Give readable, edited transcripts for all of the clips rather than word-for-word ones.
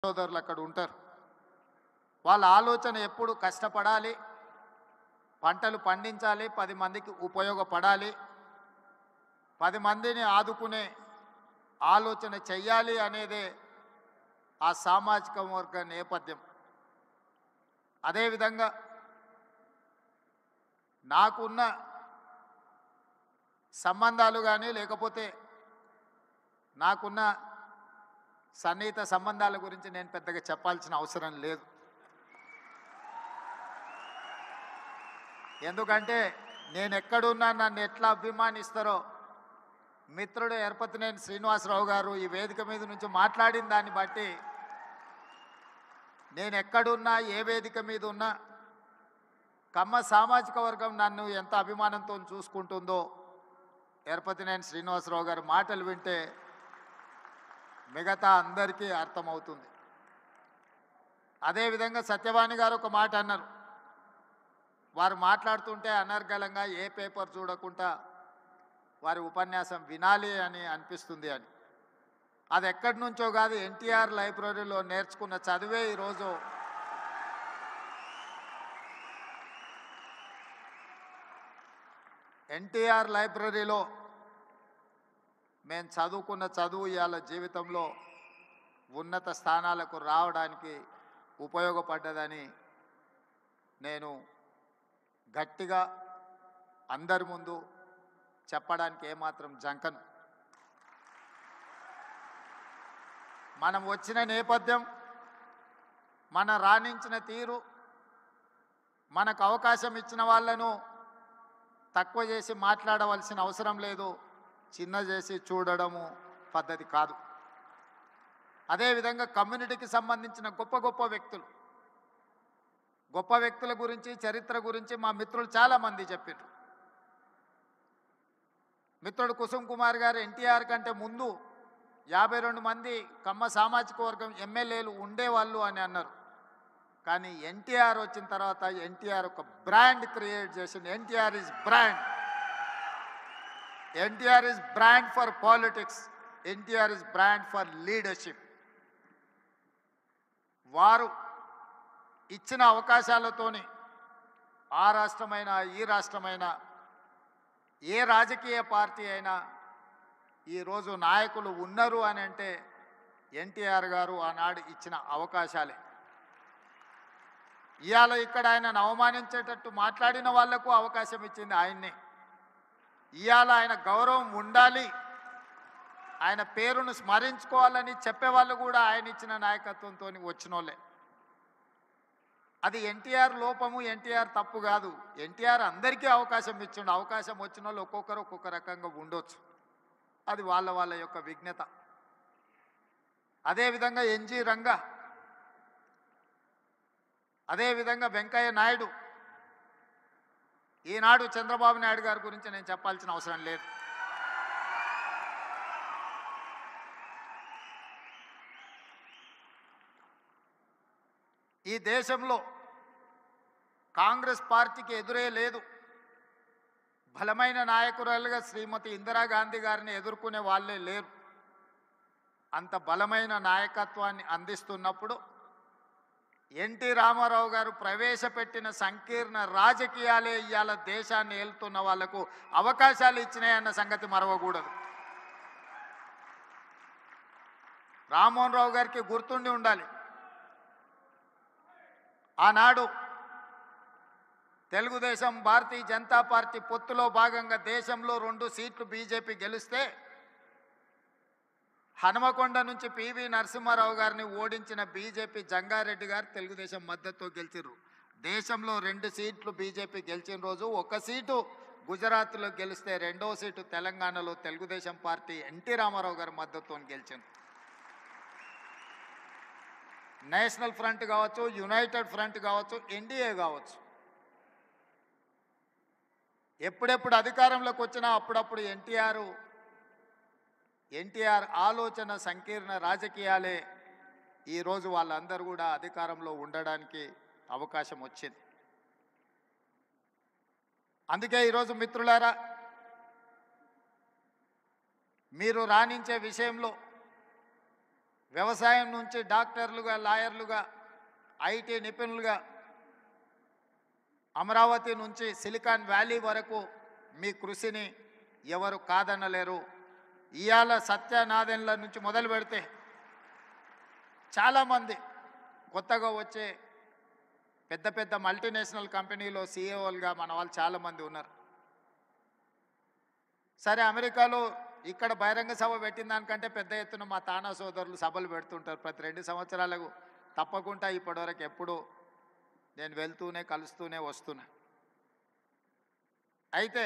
సోదరులు అక్కడ ఉంటారు. వాళ్ళ ఆలోచన ఎప్పుడు కష్టపడాలి, పంటలు పండించాలి, 10 మందికి ఉపయోగపడాలి, 10 మందిని ఆదుకునే ఆలోచన చెయ్యాలి అనేదే ఆ సామాజిక వర్గ నేపథ్యం. అదేవిధంగా నాకున్న సంబంధాలు కానీ లేకపోతే నాకున్న సన్నిహిత సంబంధాల గురించి నేను పెద్దగా చెప్పాల్సిన అవసరం లేదు. ఎందుకంటే నేను ఎక్కడున్నా నన్ను ఎట్లా అభిమానిస్తారో మిత్రుడు ఎరపతినేని శ్రీనివాసరావు గారు ఈ వేదిక మీద నుంచి మాట్లాడిన దాన్ని బట్టి నేను ఎక్కడున్నా ఏ వేదిక మీద ఉన్నా కమ్మ సామాజిక వర్గం నన్ను ఎంత అభిమానంతో చూసుకుంటుందో ఎరపతినేని శ్రీనివాసరావు గారి మాటలు వింటే మిగతా అందరికీ అర్థమవుతుంది. అదేవిధంగా సత్యవాణి గారు ఒక మాట అన్నారు. వారు మాట్లాడుతుంటే అనర్గళంగా ఏ పేపర్ చూడకుండా వారి ఉపన్యాసం వినాలి అని అనిపిస్తుంది అని. అది ఎక్కడి నుంచో కాదు, ఎన్టీఆర్ లైబ్రరీలో నేర్చుకున్న చదివే ఈరోజు ఎన్టీఆర్ లైబ్రరీలో మేము చదువుకున్న చదువు ఇవాళ జీవితంలో ఉన్నత స్థానాలకు రావడానికి ఉపయోగపడ్డదని నేను గట్టిగా అందరి ముందు చెప్పడానికి ఏమాత్రం జంకను. మనం వచ్చిన నేపథ్యం, మన రాణించిన తీరు, మనకు అవకాశం ఇచ్చిన వాళ్ళను తక్కువ చేసి మాట్లాడవలసిన అవసరం లేదు, చిన్న చేసి చూడడము పద్ధతి కాదు. అదేవిధంగా కమ్యూనిటీకి సంబంధించిన గొప్ప గొప్ప వ్యక్తుల గురించి చరిత్ర గురించి మా మిత్రులు చాలామంది చెప్పారు. మిత్రుడు కుసుమ్ కుమార్ గారు ఎన్టీఆర్ కంటే ముందు 52 మంది కమ్మ సామాజిక వర్గం ఎమ్మెల్యేలు ఉండేవాళ్ళు అని అన్నారు. కానీ ఎన్టీఆర్ వచ్చిన తర్వాత ఎన్టీఆర్ ఒక బ్రాండ్ క్రియేట్ చేసింది. NTR is brand. NTR is brand for politics. NTR is brand for leadership. వారు ఇచ్చిన అవకాశాలతోని ఆ రాష్ట్రమైనా ఈ రాష్ట్రమైనా ఏ రాజకీయ పార్టీ అయినా ఈరోజు నాయకులు ఉన్నారు అని అంటే ఎన్టీఆర్ గారు ఆనాడు ఇచ్చిన అవకాశాలే. ఇవాళ ఇక్కడ ఆయనను అవమానించేటట్టు మాట్లాడిన వాళ్లకు అవకాశం ఇచ్చింది ఆయన్నే. ఇవాళ ఆయన గౌరవం ఉండాలి, ఆయన పేరును స్మరించుకోవాలని చెప్పేవాళ్ళు కూడా ఆయన ఇచ్చిన నాయకత్వంతో వచ్చిన వాళ్ళే. అది ఎన్టీఆర్ లోపము, ఎన్టీఆర్ తప్పు కాదు. ఎన్టీఆర్ అందరికీ అవకాశం ఇచ్చిండు. అవకాశం వచ్చిన వాళ్ళు ఒక్కొక్కరు ఒక్కొక్క రకంగా ఉండొచ్చు, అది వాళ్ళ యొక్క విజ్ఞత. అదేవిధంగా ఎన్జి రంగా, అదేవిధంగా వెంకయ్య నాయుడు, ఈనాడు చంద్రబాబు నాయుడు గారి గురించి నేను చెప్పాల్సిన అవసరం లేదు. ఈ దేశంలో కాంగ్రెస్ పార్టీకి ఎదురే లేదు. బలమైన నాయకురాలుగా శ్రీమతి ఇందిరాగాంధీ గారిని ఎదుర్కొనే వాళ్ళే లేరు. అంత బలమైన నాయకత్వాన్ని అందిస్తున్నప్పుడు ఎన్టీ రామారావు గారు ప్రవేశపెట్టిన సంకీర్ణ రాజకీయాలే ఇవాళ దేశాన్ని ఏలుతున్న వాళ్లకు అవకాశాలు ఇచ్చినాయన్న సంగతి మరవకూడదు. రామ్మోహన్ రావు గారికి గుర్తుండి ఉండాలి, ఆనాడు తెలుగుదేశం భారతీయ జనతా పార్టీ పొత్తులో భాగంగా దేశంలో 2 సీట్లు బీజేపీ గెలిస్తే హనుమకొండ నుంచి పివి నరసింహారావు గారిని ఓడించిన బీజేపీ జంగారెడ్డి గారు తెలుగుదేశం మద్దతుతో గెలిచారు. దేశంలో 2 సీట్లు బీజేపీ గెలిచిన రోజు 1 సీటు గుజరాత్లో గెలిస్తే 2వ సీటు తెలంగాణలో తెలుగుదేశం పార్టీ ఎన్టీ రామారావు గారి మద్దతుతో గెలిచింది. నేషనల్ ఫ్రంట్ కావచ్చు, యునైటెడ్ ఫ్రంట్ కావచ్చు, ఎన్డీఏ కావచ్చు, ఎప్పుడెప్పుడు అధికారంలోకి వచ్చినా అప్పుడప్పుడు ఎన్టీఆర్ ఆలోచన సంకీర్ణ రాజకీయాలే ఈరోజు వాళ్ళందరూ కూడా అధికారంలో ఉండడానికి అవకాశం వచ్చింది. అందుకే ఈరోజు మిత్రులారా, మీరు రాణించే విషయంలో వ్యవసాయం నుంచి డాక్టర్లుగా, లాయర్లుగా, ఐటీ నిపుణులుగా, అమరావతి నుంచి సిలికాన్ వ్యాలీ వరకు మీ కృషిని ఎవరు కాదనలేరు. ఇవాళ సత్యనాదెన్ల నుంచి మొదలు పెడితే చాలామంది కొత్తగా వచ్చే పెద్ద పెద్ద మల్టీనేషనల్ కంపెనీలో సీఈఓలుగా మన వాళ్ళు చాలామంది ఉన్నారు. సరే, అమెరికాలో ఇక్కడ బహిరంగ సభ పెట్టిన దానికంటే పెద్ద ఎత్తున మా తానా సోదరులు సభలు పెడుతుంటారు ప్రతి 2 సంవత్సరాలకు. తప్పకుండా ఇప్పటివరకు ఎప్పుడూ నేను వెళ్తూనే కలుస్తూనే వస్తున్నా. అయితే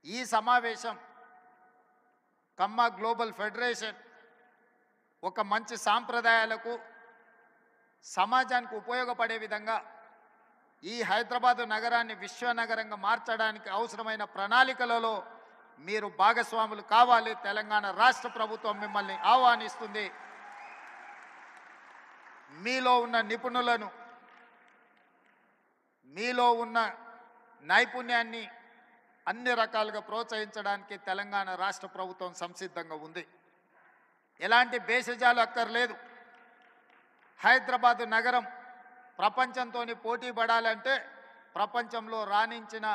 ఈ సమావేశం కమ్మ గ్లోబల్ ఫెడరేషన్ ఒక మంచి సాంప్రదాయాలకు, సమాజానికి ఉపయోగపడే విధంగా ఈ హైదరాబాదు నగరాన్ని విశ్వనగరంగా మార్చడానికి అవసరమైన ప్రణాళికలలో మీరు భాగస్వాములు కావాలి. తెలంగాణ రాష్ట్ర ప్రభుత్వం మిమ్మల్ని ఆహ్వానిస్తుంది. మీలో ఉన్న నిపుణులను, మీలో ఉన్న నైపుణ్యాన్ని అన్ని రకాలుగా ప్రోత్సహించడానికి తెలంగాణ రాష్ట్ర ప్రభుత్వం సంసిద్ధంగా ఉంది. ఎలాంటి భేషజాలు అక్కర్లేదు. హైదరాబాదు నగరం ప్రపంచంతో పోటీ పడాలంటే ప్రపంచంలో రాణించిన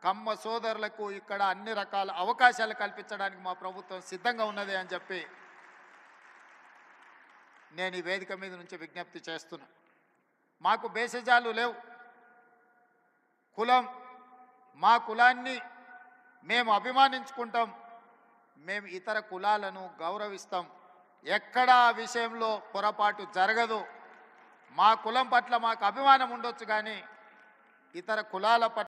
కమ్మ సోదరులకు ఇక్కడ అన్ని రకాల అవకాశాలు కల్పించడానికి మా ప్రభుత్వం సిద్ధంగా ఉన్నది అని చెప్పి నేను ఈ వేదిక మీద నుంచి విజ్ఞప్తి చేస్తున్నా. మాకు భేషజాలు లేవు. కులం, మా కులాన్ని మేము అభిమానించుకుంటాం. మేము ఇతర కులాలను గౌరవిస్తాం. ఎక్కడా ఆ విషయంలో పొరపాటు జరగదు. మా కులం పట్ల మాకు అభిమానం ఉండొచ్చు, కానీ ఇతర కులాల పట్ల